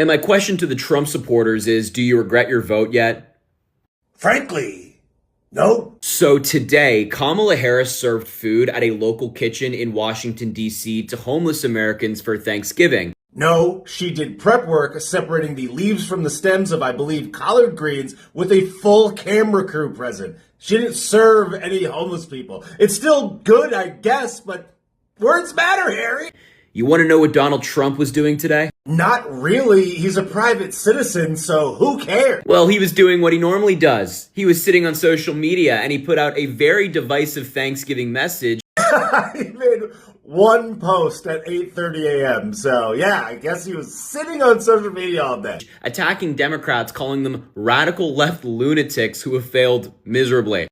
And my question to the Trump supporters is, do you regret your vote yet? Frankly, no. So today, Kamala Harris served food at a local kitchen in Washington, D.C. to homeless Americans for Thanksgiving. No, she did prep work separating the leaves from the stems of, I believe, collard greens with a full camera crew present. She didn't serve any homeless people. It's still good, I guess, but words matter, Harry. You want to know what Donald Trump was doing today? Not really. He's a private citizen, so who cares? Well, he was doing what he normally does. He was sitting on social media and he put out a very divisive Thanksgiving message. He made one post at 8:30 a.m. So, yeah, I guess he was sitting on social media all day. Attacking Democrats, calling them radical left lunatics who have failed miserably.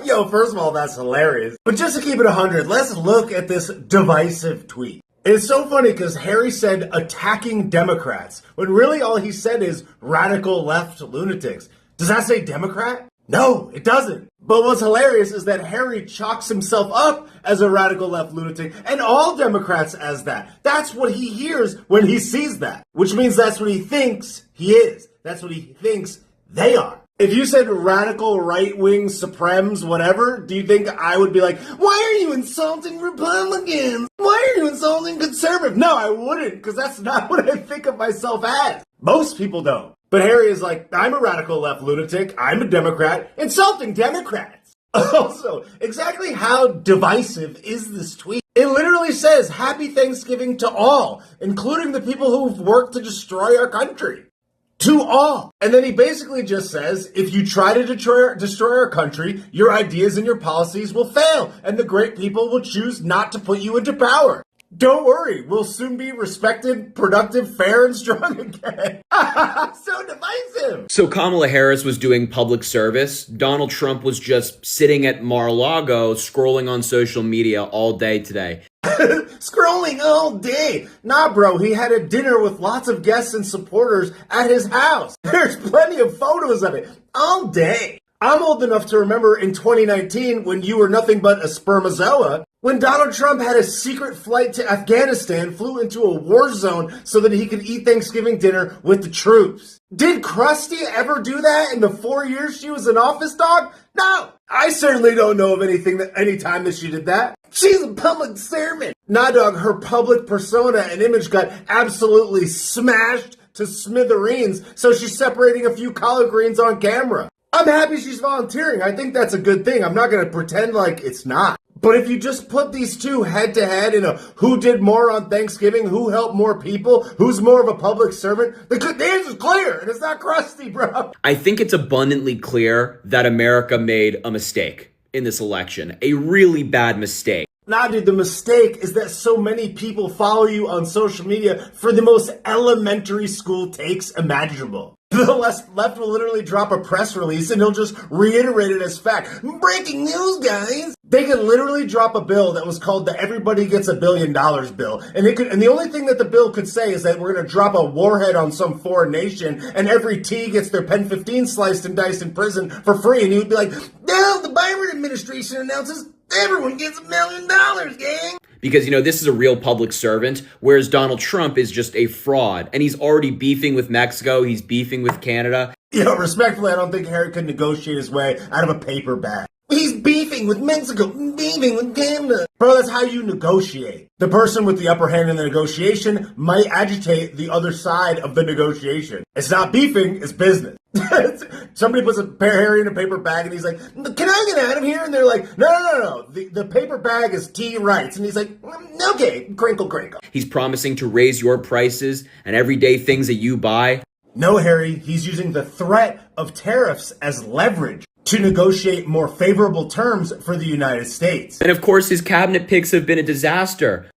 Yo, first of all, that's hilarious. But just to keep it 100, let's look at this divisive tweet. It's so funny because Harry said attacking Democrats, when really all he said is radical left lunatics. Does that say Democrat? No, it doesn't. But what's hilarious is that Harry chalks himself up as a radical left lunatic and all Democrats as that. That's what he hears when he sees that, which means that's what he thinks he is. That's what he thinks they are. If you said radical right-wing supremes, whatever, do you think I would be like, why are you insulting Republicans? Why are you insulting conservatives? No, I wouldn't, because that's not what I think of myself as. Most people don't. But Harry is like, I'm a radical left lunatic, I'm a Democrat, insulting Democrats. Also, exactly how divisive is this tweet? It literally says, Happy Thanksgiving to all, including the people who've worked to destroy our country. To all. And then he basically just says, if you try to destroy our country, your ideas and your policies will fail, and the great people will choose not to put you into power. Don't worry, we'll soon be respected, productive, fair, and strong again. So divisive. So Kamala Harris was doing public service. Donald Trump was just sitting at Mar-a-Lago scrolling on social media all day today. Scrolling all day. Nah, bro, he had a dinner with lots of guests and supporters at his house. There's plenty of photos of it. All day. I'm old enough to remember in 2019 when you were nothing but a spermazoa, when Donald Trump had a secret flight to Afghanistan, flew into a war zone so that he could eat Thanksgiving dinner with the troops. Did Krusty ever do that in the 4 years she was in office, dog? No. I certainly don't know of any time that she did that. She's a public servant. Nah, dog, her public persona and image got absolutely smashed to smithereens, so she's separating a few collard greens on camera. I'm happy she's volunteering. I think that's a good thing. I'm not going to pretend like it's not. But if you just put these two head to head in a who did more on Thanksgiving, who helped more people, who's more of a public servant, the answer's clear, and it's not Krusty, bro. I think it's abundantly clear that America made a mistake in this election, a really bad mistake. Nah, dude, the mistake is that so many people follow you on social media for the most elementary school takes imaginable. The left will literally drop a press release and he'll just reiterate it as fact. Breaking news, guys! They could literally drop a bill that was called the Everybody Gets $1 Billion bill. And the only thing that the bill could say is that we're going to drop a warhead on some foreign nation and every T gets their Pen 15 sliced and diced in prison for free. And he would be like, no, the Biden administration announces everyone gets $1 million, gang! Because, this is a real public servant, whereas Donald Trump is just a fraud. And he's already beefing with Mexico. He's beefing with Canada. Respectfully, I don't think Harry could negotiate his way out of a paper bag. He's beefing with Mexico, beefing with Canada. Bro, that's how you negotiate. The person with the upper hand in the negotiation might agitate the other side of the negotiation. It's not beefing, it's business. Somebody puts Harry in a paper bag and he's like, can I get out of here? And they're like, no. The paper bag is T rights. And he's like, okay, crinkle. He's promising to raise your prices and everyday things that you buy. No, Harry, he's using the threat of tariffs as leverage to negotiate more favorable terms for the United States. And of course, his cabinet picks have been a disaster.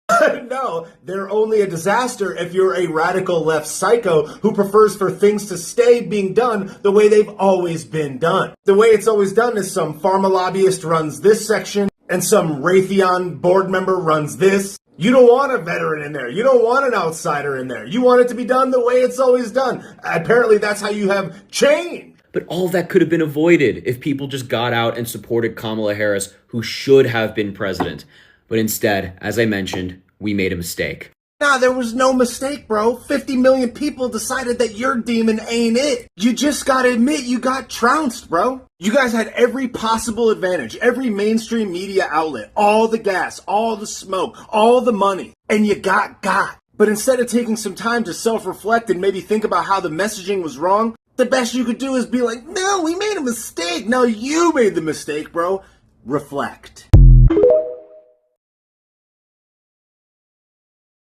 No, they're only a disaster if you're a radical left psycho who prefers for things to stay being done the way they've always been done. The way it's always done is some pharma lobbyist runs this section and some Raytheon board member runs this. You don't want a veteran in there. You don't want an outsider in there. You want it to be done the way it's always done. Apparently, that's how you have change. But all that could have been avoided if people just got out and supported Kamala Harris, who should have been president. But instead, as I mentioned, we made a mistake. Nah, there was no mistake, bro. 50 million people decided that your demon ain't it. You just gotta admit you got trounced, bro. You guys had every possible advantage, every mainstream media outlet, all the gas, all the smoke, all the money, and you got. But instead of taking some time to self-reflect and maybe think about how the messaging was wrong, the best you could do is be like, no, we made a mistake. No, you made the mistake, bro. Reflect.